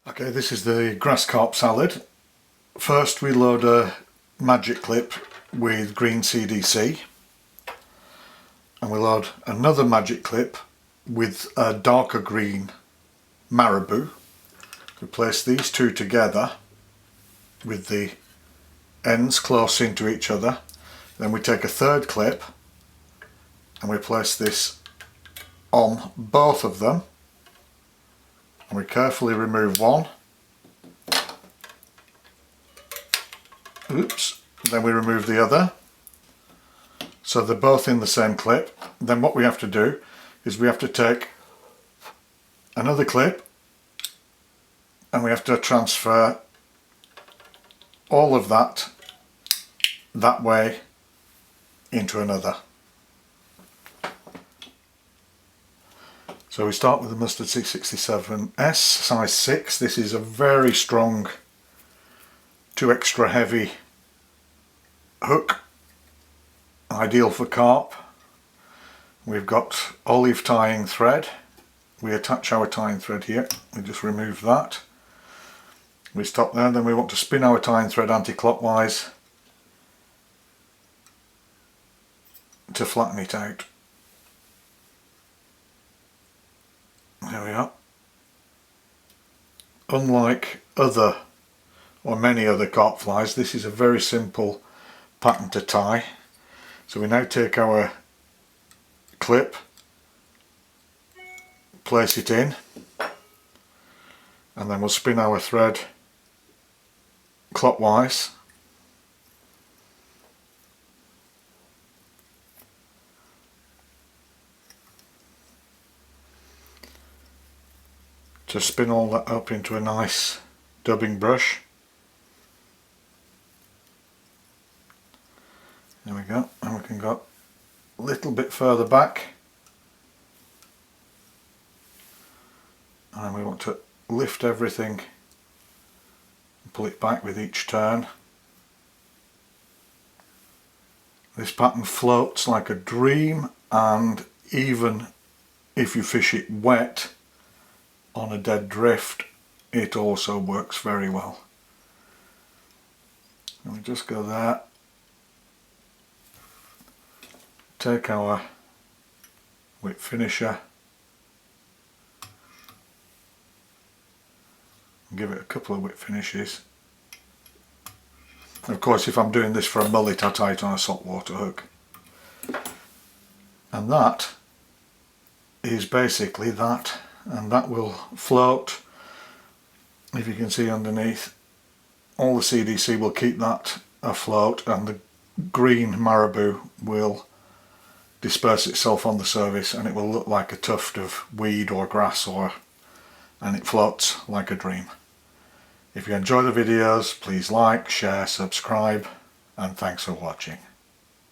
Okay, this is the grass carp salad. First we load a magic clip with green CDC, and we load another magic clip with a darker green marabou. We place these two together with the ends close into each other. Then we take a third clip and we place this on both of them, and we carefully remove one. Oops. Then we remove the other, so they're both in the same clip. Then what we have to do is we have to take another clip and we have to transfer all of that way into another. So we start with the Mustad C67S size 6. This is a very strong, too extra heavy hook, ideal for carp. We've got olive tying thread. We attach our tying thread here. We just remove that. We stop there. Then we want to spin our tying thread anti-clockwise to flatten it out. There we are. Unlike many other carp flies, this is a very simple pattern to tie. So we now take our clip, place it in, and then we'll spin our thread clockwise. To spin all that up into a nice dubbing brush. There we go, and we can go a little bit further back, and we want to lift everything and pull it back with each turn. This pattern floats like a dream, and even if you fish it wet on a dead drift, it also works very well. And we just go there, take our whip finisher, and give it a couple of whip finishes. Of course, if I'm doing this for a mullet, I tie it on a saltwater hook. And that is basically that, and that will float. If you can see underneath, all the CDC will keep that afloat, and the green marabou will disperse itself on the surface, and it will look like a tuft of weed or grass, and it floats like a dream. If you enjoy the videos, please like, share, subscribe, and thanks for watching.